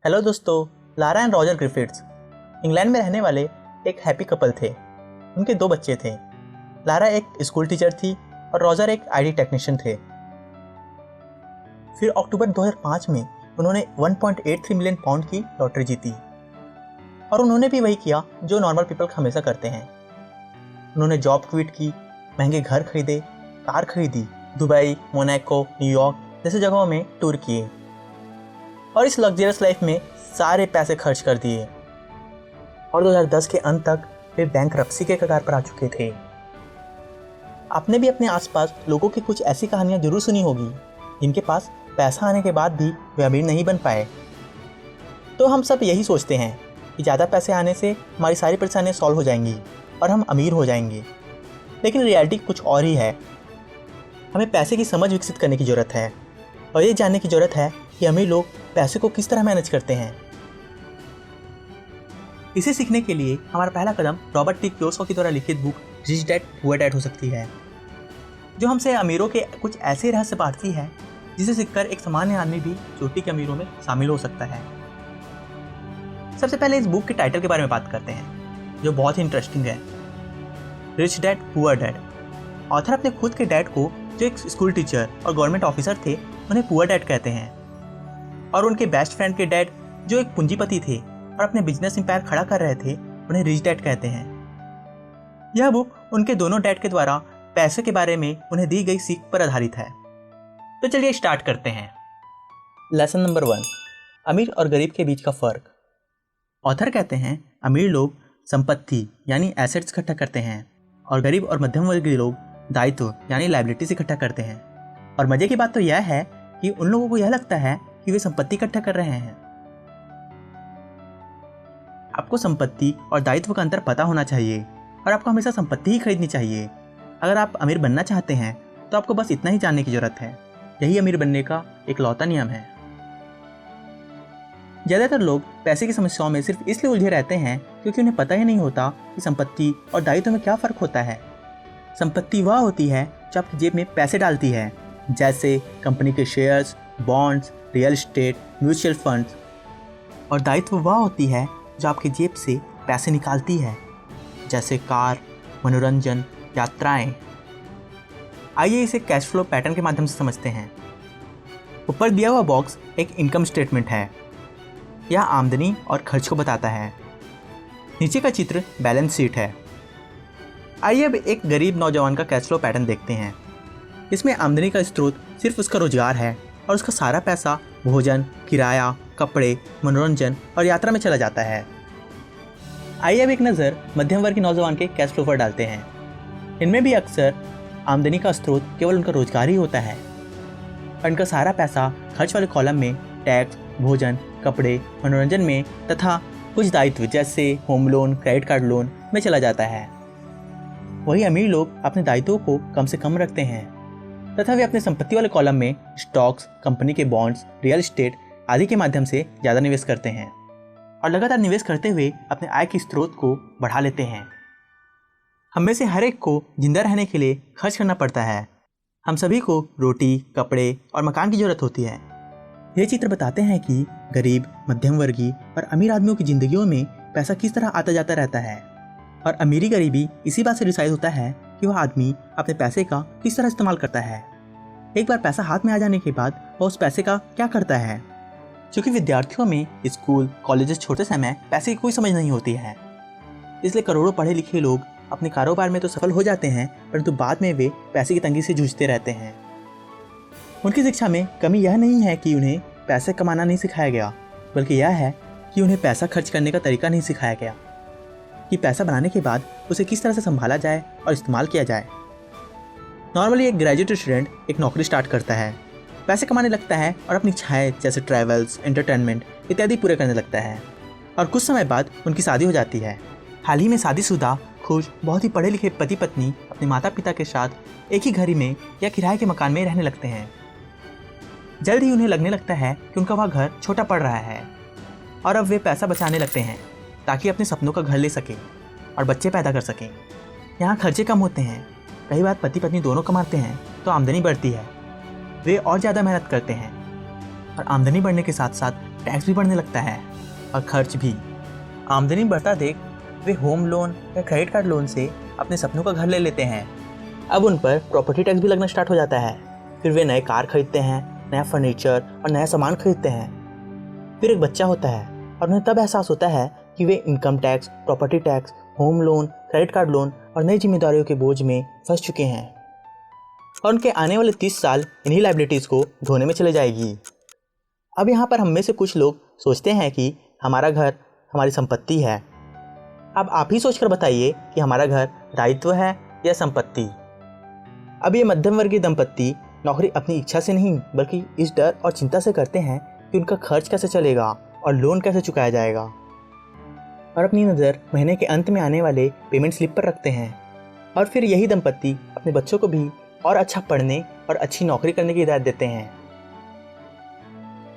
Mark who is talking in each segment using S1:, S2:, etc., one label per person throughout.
S1: Hello दोस्तों, Lara and Roger Griffiths England में रहने वाले एक हैप्पी कपल थे। उनके 2 बच्चे थे। लारा एक स्कूल टीचर थी और रॉजर एक आईटी टेक्नीशियन थे। फिर अक्टूबर 2005 में उन्होंने 1.83 मिलियन पाउंड की लॉटरी जीती और उन्होंने भी वही किया जो नॉर्मल पीपल हमेशा करते हैं। उन्होंने जॉब क्विट की, महंगे घर खरीदे, कार खरीदी, दुबई, मोनाको, न्यूयॉर्क जैसे जगहों में टूर किए और इस लग्जरियस लाइफ में सारे पैसे खर्च कर दिए और 2010 के अंत तक वे बैंकरप्सी के कगार पर आ चुके थे। आपने भी अपने आसपास लोगों की कुछ ऐसी कहानियां जरूर सुनी होगी जिनके पास पैसा आने के बाद भी वे अमीर नहीं बन पाए। तो हम सब यही सोचते हैं कि ज़्यादा पैसे आने से हमारी सारी परेशानियां सॉल्व हो जाएंगी और हम अमीर हो जाएंगे, लेकिन रियलिटी कुछ और ही है। हमें पैसे की समझ विकसित करने की ज़रूरत है और ये जानने की ज़रूरत है कि अमीर लोग पैसे को किस तरह मैनेज करते हैं। इसे सीखने के लिए हमारा पहला कदम रॉबर्ट टी कियोसाकी द्वारा लिखित book rich dad poor dad हो सकती है, जो हमसे अमीरों के कुछ ऐसे रहस्य बांटती है जिसे सीखकर एक सामान्य आदमी भी चोटी के अमीरों में शामिल हो सकता है। सबसे पहले इस बुक के टाइटल के बारे में बात करते हैं, जो बहुत ही इंटरेस्टिंग है, rich dad poor dad. Author अपने खुद के डैड को, जो एक स्कूल टीचर और गवर्नमेंट ऑफिसर थे, उन्हें पुअर डैड कहते हैं और उनके बेस्ट फ्रेंड के डैड, जो एक पूंजीपति थे और अपने बिजनेस एम्पायर खड़ा कर रहे थे, उन्हें रिच डैड कहते हैं। यह बुक उनके दोनों डैड के द्वारा पैसे के बारे में उन्हें दी गई सीख पर आधारित है। तो चलिए स्टार्ट करते हैं। लेसन नंबर 1, अमीर और गरीब के बीच का फर्क। ऑथर कहते हैं अमीर लोग संपत्ति यानी एसेट्स इकट्ठा करते हैं और गरीब और मध्यम वर्गीय लोग दायित्व यानी लायबिलिटीज इकट्ठा करते हैं। और मजे की बात तो यह है कि उन लोगों को यह लगता है कि वे संपत्ति इकट्ठा कर रहे हैं। आपको संपत्ति और दायित्व का अंतर पता होना चाहिए और आपको हमेशा संपत्ति ही खरीदनी चाहिए। अगर आप अमीर बनना चाहते हैं तो आपको बस इतना ही जानने की जरूरत है। यही अमीर बनने का एक लौता नियम है। ज़्यादातर लोग पैसे की समस्याओं में सिर्फ इसलिए उलझे रहते हैं क्योंकि उन्हें पता ही नहीं होता कि संपत्ति और दायित्व में क्या फ़र्क होता है। संपत्ति वह होती है जो आपकी जेब में पैसे डालती है, जैसे कंपनी के shares, bonds, real estate, mutual funds. और दायित्व वह होती है जो आपकी जेब से पैसे निकालती है, जैसे कार, मनोरंजन, यात्राएं। आइए इसे कैश फ्लो पैटर्न के माध्यम से समझते हैं। ऊपर दिया हुआ बॉक्स एक इनकम स्टेटमेंट है। यह आमदनी और खर्च को बताता है। नीचे का चित्र बैलेंस शीट है। आइए अब एक गरीब नौजवान का कैश फ्लो पैटर्न देखते हैं। इसमें आमदनी का स्रोत सिर्फ उसका रोजगार है और उसका सारा पैसा भोजन, किराया, कपड़े, मनोरंजन और यात्रा में चला जाता है। आइए अब एक नज़र मध्यम वर्ग के नौजवान के कैश फ्लो पर डालते हैं। इनमें भी अक्सर आमदनी का स्रोत केवल उनका रोजगार ही होता है और इनका सारा पैसा खर्च वाले कॉलम में टैक्स, भोजन, कपड़े, मनोरंजन में तथा कुछ दायित्व जैसे home loan, credit card loan में चला जाता है। वही अमीर लोग अपने दायित्वों को कम से कम रखते हैं तथा वे अपने संपत्ति वाले कॉलम में स्टॉक्स, कंपनी के बॉन्ड्स, रियल एस्टेट आदि के माध्यम से ज़्यादा निवेश करते हैं और लगातार निवेश करते हुए अपने आय के स्रोत को बढ़ा लेते हैं। हम में से हर एक को जिंदा रहने के लिए खर्च करना पड़ता है। हम सभी को रोटी, कपड़े और मकान की जरूरत होती है। ये चित्र बताते हैं कि गरीब, मध्यम वर्गीय और अमीर आदमियों की जिंदगियों में पैसा किस तरह आता जाता रहता है और अमीरी गरीबी इसी बात से डिसाइड होता है कि वह आदमी अपने पैसे का किस तरह इस्तेमाल करता है। एक बार पैसा हाथ में आ जाने के बाद वह उस पैसे का क्या करता है। क्योंकि विद्यार्थियों में स्कूल, कॉलेजेस छोड़ते समय पैसे की कोई समझ नहीं होती है, इसलिए करोड़ों पढ़े लिखे लोग अपने कारोबार में तो सफल हो जाते हैं, परंतु बाद में वे पैसे की तंगी से जूझते रहते हैं। उनकी शिक्षा में कमी यह नहीं है कि उन्हें पैसे कमाना नहीं सिखाया गया, बल्कि यह है कि उन्हें पैसा खर्च करने का तरीका नहीं सिखाया गया कि पैसा बनाने के बाद उसे किस तरह से संभाला जाए और इस्तेमाल किया जाए। नॉर्मली एक ग्रेजुएट स्टूडेंट एक नौकरी स्टार्ट करता है, पैसे कमाने लगता है और अपनी इच्छाएं जैसे ट्रैवल्स, एंटरटेनमेंट इत्यादि पूरे करने लगता है और कुछ समय बाद उनकी शादी हो जाती है। हाल ही में शादीशुदा खुश, बहुत ही पढ़े लिखे पति पत्नी अपने माता पिता के साथ एक ही घर में या किराए के मकान में रहने लगते हैं। जल्द ही उन्हें लगने लगता है कि उनका वह घर छोटा पड़ रहा है और अब वे पैसा बचाने लगते हैं ताकि अपने सपनों का घर ले सकें और बच्चे पैदा कर सकें। यहाँ खर्चे कम होते हैं। कई बार पति पत्नी दोनों कमाते हैं तो आमदनी बढ़ती है। वे और ज़्यादा मेहनत करते हैं और आमदनी बढ़ने के साथ साथ टैक्स भी बढ़ने लगता है और खर्च भी। आमदनी बढ़ता देख वे होम लोन या क्रेडिट कार्ड लोन से अपने सपनों का घर ले लेते हैं। अब उन पर प्रॉपर्टी टैक्स भी लगना स्टार्ट हो जाता है। फिर वे नए कार खरीदते हैं, नया फर्नीचर और नया सामान खरीदते हैं। फिर एक बच्चा होता है और उन्हें तब एहसास होता है कि वे income tax, property tax, home loan, credit card loan और नई जिम्मेदारियों के बोझ में फंस चुके हैं और उनके आने वाले 30 साल इन्हीं लाइबिलिटीज़ को ढोने में चले जाएगी। अब यहाँ पर हम में से कुछ लोग सोचते हैं कि हमारा घर हमारी संपत्ति है। अब आप ही सोचकर बताइए कि हमारा घर दायित्व है या संपत्ति। अब ये मध्यम वर्गीय दंपत्ति नौकरी अपनी इच्छा से नहीं बल्कि इस डर और चिंता से करते हैं कि उनका खर्च कैसे चलेगा और लोन कैसे चुकाया जाएगा, और अपनी नज़र महीने के अंत में आने वाले पेमेंट स्लिप पर रखते हैं। और फिर यही दंपत्ति अपने बच्चों को भी और अच्छा पढ़ने और अच्छी नौकरी करने की हिदायत देते हैं।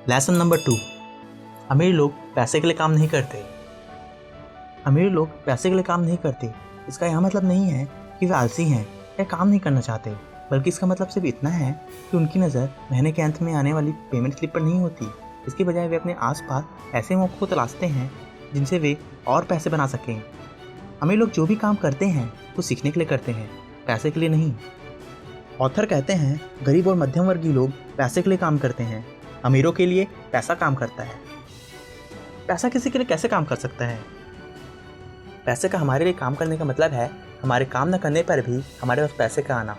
S1: लेसन नंबर 2, अमीर लोग पैसे के लिए काम नहीं करते। अमीर लोग पैसे के लिए काम नहीं करते, इसका यह मतलब नहीं है कि वे आलसी हैं या काम नहीं करना चाहते, बल्कि इसका मतलब सिर्फ इतना है कि उनकी नज़र महीने के अंत में आने वाली पेमेंट स्लिप पर नहीं होती। इसके बजाय वे अपने आसपास ऐसे मौक़ों को तलाशते हैं जिनसे वे और पैसे बना सकें। अमीर लोग जो भी काम करते हैं वो सीखने के लिए करते हैं, पैसे के लिए नहीं। ऑथर कहते हैं गरीब और मध्यम वर्गीय लोग पैसे के लिए काम करते हैं, अमीरों के लिए पैसा काम करता है। पैसा किसी के लिए कैसे काम कर सकता है? पैसे का हमारे लिए काम करने का मतलब है हमारे काम न करने पर भी हमारे पास पैसे का आना।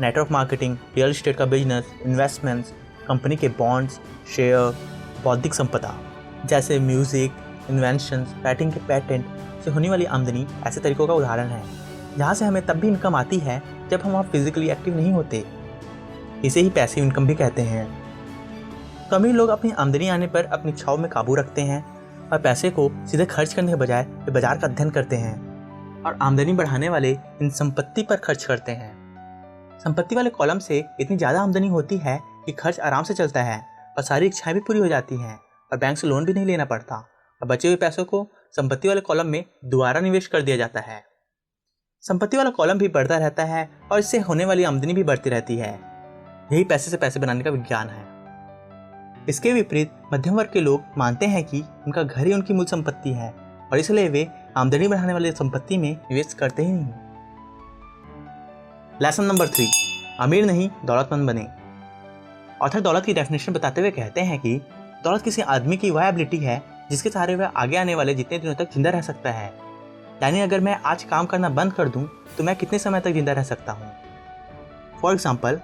S1: नेटवर्क मार्केटिंग, रियल एस्टेट का बिजनेस, इन्वेस्टमेंट्स, कंपनी के बॉन्ड्स, शेयर, बौद्धिक संपदा जैसे म्यूजिक, इन्वेंशंस, राइटिंग के पेटेंट से होने वाली आमदनी ऐसे तरीकों का उदाहरण है जहाँ से हमें तब भी इनकम आती है जब हम वहाँ फिजिकली एक्टिव नहीं होते। इसे ही पैसिव इनकम भी कहते हैं। तो अमीर लोग अपनी आमदनी आने पर अपनी इच्छाओं में काबू रखते हैं और पैसे को सीधे खर्च करने के बजाय वे बाजार का अध्ययन करते हैं और आमदनी बढ़ाने वाले इन संपत्ति पर खर्च करते हैं। संपत्ति वाले कॉलम से इतनी ज़्यादा आमदनी होती है कि खर्च आराम से चलता है और सारी इच्छाएं भी पूरी हो जाती हैं और बैंक से लोन भी नहीं लेना पड़ता और बचे हुए पैसों को संपत्ति वाले कॉलम में दोबारा निवेश कर दिया जाता है। संपत्ति वाला कॉलम भी बढ़ता रहता है और इससे होने वाली आमदनी भी बढ़ती रहती है। यही पैसे से पैसे बनाने का विज्ञान है। इसके विपरीत मध्यम वर्ग के लोग मानते हैं कि उनका घर ही उनकी मूल संपत्ति है और इसलिए वे आमदनी बढ़ाने वाली संपत्ति में निवेश करते ही नहीं। लेसन नंबर 3, अमीर नहीं दौलतमंद बने। ऑथर दौलत की डेफिनेशन बताते हुए कहते हैं कि दौलत किसी आदमी की वह एबिलिटी है जिसके सहारे वह आगे आने वाले जितने दिनों तक जिंदा रह सकता है। यानी अगर मैं आज काम करना बंद कर दूं तो मैं कितने समय तक जिंदा रह सकता हूं। फॉर एग्जाम्पल,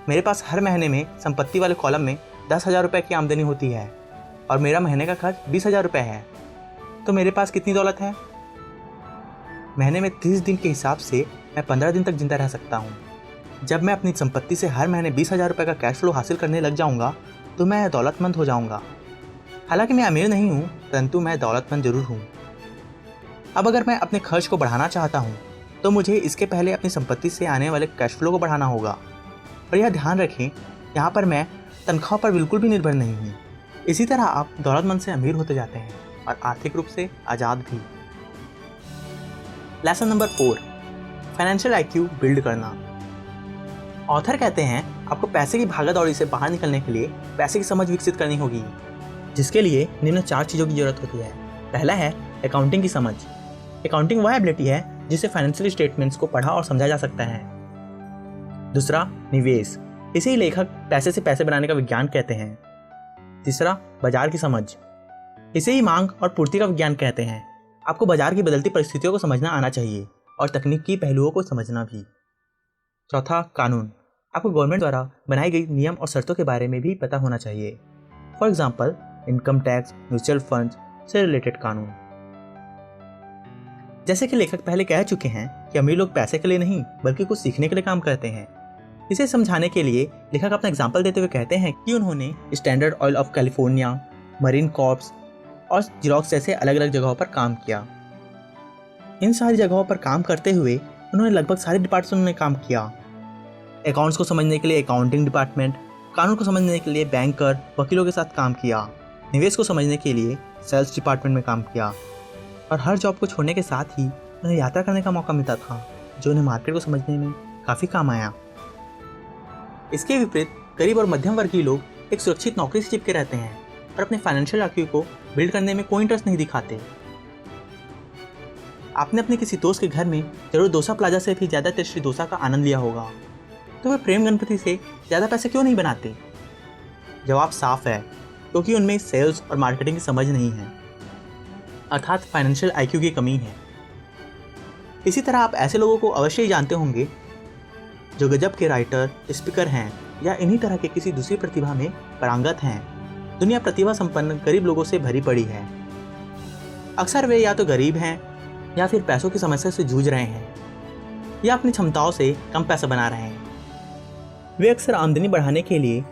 S1: मेरे पास हर महीने में संपत्ति वाले कॉलम में 10,000 रुपये की आमदनी होती है और मेरा महीने का खर्च 20,000 रुपये है, तो मेरे पास कितनी दौलत है? महीने में 30 दिन के हिसाब से मैं 15 दिन तक जिंदा रह सकता हूँ। जब मैं अपनी संपत्ति से हर महीने 20,000 रुपये का कैश फ्लो हासिल करने लग जाऊँगा तो मैं दौलतमंद हो जाऊँगा। हालांकि मैं अमीर नहीं हूँ, परंतु मैं दौलतमंद जरूर हूँ। अब अगर मैं अपने खर्च को बढ़ाना चाहता हूँ तो मुझे इसके पहले अपनी संपत्ति से आने वाले कैश फ्लो को बढ़ाना होगा। और यह ध्यान रखें, यहाँ पर मैं तनख्वाह पर बिल्कुल भी निर्भर नहीं हूँ। इसी तरह आप दौलतमंद से अमीर होते जाते हैं और आर्थिक रूप से आज़ाद भी। Lesson number 4, financial IQ build करना। ऑथर कहते हैं आपको पैसे की भागादौड़ी से बाहर निकलने के लिए पैसे की समझ विकसित करनी होगी, जिसके लिए निम्न 4 चीज़ों की जरूरत होती है। पहला है अकाउंटिंग की समझ। अकाउंटिंग वह एबिलिटी है जिससे फाइनेंशियल स्टेटमेंट्स को पढ़ा और समझा जा सकता है। दूसरा, निवेश। इसे ही लेखक पैसे से पैसे बनाने का विज्ञान कहते हैं। तीसरा, बाजार की समझ। इसे ही मांग और पूर्ति का विज्ञान कहते हैं। आपको बाजार की बदलती परिस्थितियों को समझना आना चाहिए और तकनीकी पहलुओं को समझना भी। चौथा, कानून। आपको गवर्नमेंट द्वारा बनाई गई नियम और शर्तों के बारे में भी पता होना चाहिए। For example, income tax, mutual funds से रिलेटेड कानून। जैसे कि लेखक पहले कह चुके हैं कि अमीर लोग पैसे के लिए नहीं बल्कि कुछ सीखने के लिए काम करते हैं। इसे समझाने के लिए लेखक अपना एग्जाम्पल देते हुए कहते हैं कि उन्होंने standard oil of California, marine corps और जिरोक्स जैसे अलग अलग जगहों पर काम किया। इन सारी जगहों पर काम करते हुए उन्होंने लगभग सारे डिपार्टमेंट्स में काम किया। अकाउंट्स को समझने के लिए अकाउंटिंग डिपार्टमेंट, कानून को समझने के लिए बैंकर, वकीलों के साथ काम किया, निवेश को समझने के लिए सेल्स डिपार्टमेंट में काम किया और हर जॉब को छोड़ने के साथ ही उन्हें यात्रा करने का मौका मिलता था जो उन्हें मार्केट को समझने में काफ़ी काम आया। इसके विपरीत गरीब और मध्यम वर्गीय लोग एक सुरक्षित नौकरी से चिपके रहते हैं। और अपने फाइनेंशियल IQ को बिल्ड करने में कोई इंटरेस्ट नहीं दिखाते। आपने अपने किसी दोस्त के घर में जरूर डोसा प्लाजा से भी ज़्यादा टेस्टी डोसा का आनंद लिया होगा, तो वे प्रेम गणपति से ज़्यादा पैसे क्यों नहीं बनाते? जवाब साफ है, क्योंकि उनमें सेल्स और मार्केटिंग की समझ नहीं है, अर्थात फाइनेंशियल IQ की कमी है। इसी तरह आप ऐसे लोगों को अवश्य ही जानते होंगे जो गजब के राइटर, स्पीकर हैं या इन्हीं तरह के किसी दूसरी प्रतिभा में पारंगत हैं। दुनिया प्रतिभा संपन्न गरीब लोगों से भरी पड़ी है। अक्सर वे या तो गरीब हैं या फिर पैसों की समस्या से जूझ रहे हैं या अपनी क्षमताओं से कम पैसा बना रहे हैं। वे अक्सर आमदनी बढ़ाने के लिए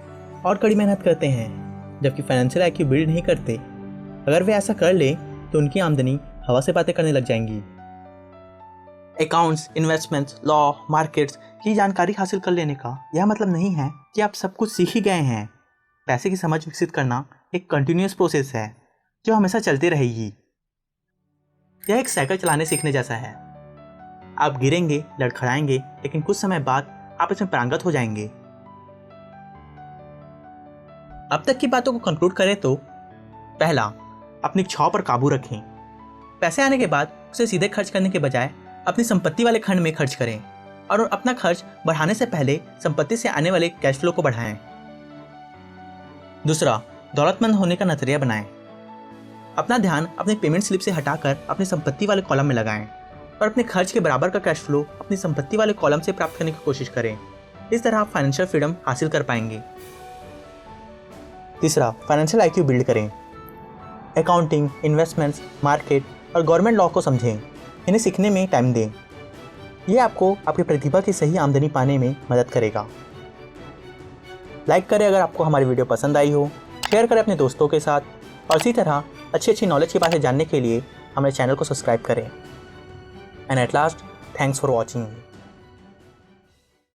S1: और कड़ी मेहनत करते हैं, जबकि फाइनेंशियल IQ बिल्ड नहीं करते। अगर वे ऐसा कर ले तो उनकी आमदनी हवा से बातें करने लग जाएंगी। अकाउंट्स, इन्वेस्टमेंट्स, लॉ, मार्केट्स की जानकारी हासिल कर लेने का यह मतलब नहीं है कि आप सब कुछ सीख ही गए हैं। पैसे की समझ विकसित करना एक कंटिन्यूअस प्रोसेस है जो हमेशा चलती रहेगी। यह एक साइकिल चलाने सीखने जैसा है। आप गिरेंगे, लड़खड़ाएंगे, लेकिन कुछ समय बाद आप इसमें पारंगत हो जाएंगे। अब तक की बातों को कंक्लूड करें तो पहला, अपनी इच्छाओं पर काबू रखें। पैसे आने के बाद उसे सीधे खर्च करने के बजाय अपनी संपत्ति वाले खंड में खर्च करें और अपना खर्च बढ़ाने से पहले संपत्ति से आने वाले कैश फ्लो को बढ़ाएं। दूसरा, दौलतमंद होने का नजरिया बनाएं। अपना ध्यान अपने पेमेंट स्लिप से हटाकर अपनी संपत्ति वाले कॉलम में लगाएं और अपने खर्च के बराबर का कैश फ्लो अपनी संपत्ति वाले कॉलम से प्राप्त करने की कोशिश करें। इस तरह आप फाइनेंशियल फ्रीडम हासिल कर पाएंगे। तीसरा, फाइनेंशियल IQ बिल्ड करें। अकाउंटिंग, इन्वेस्टमेंट्स, मार्केट और गवर्नमेंट लॉ को समझें। इन्हें सीखने में टाइम दें। ये आपको आपकी प्रतिभा की सही आमदनी पाने में मदद करेगा। लाइक करें अगर आपको हमारी वीडियो पसंद आई हो, शेयर करें अपने दोस्तों के साथ और इसी तरह अच्छी नॉलेज की बातें जानने के लिए हमारे चैनल को सब्सक्राइब करें। And at last, thanks for watching.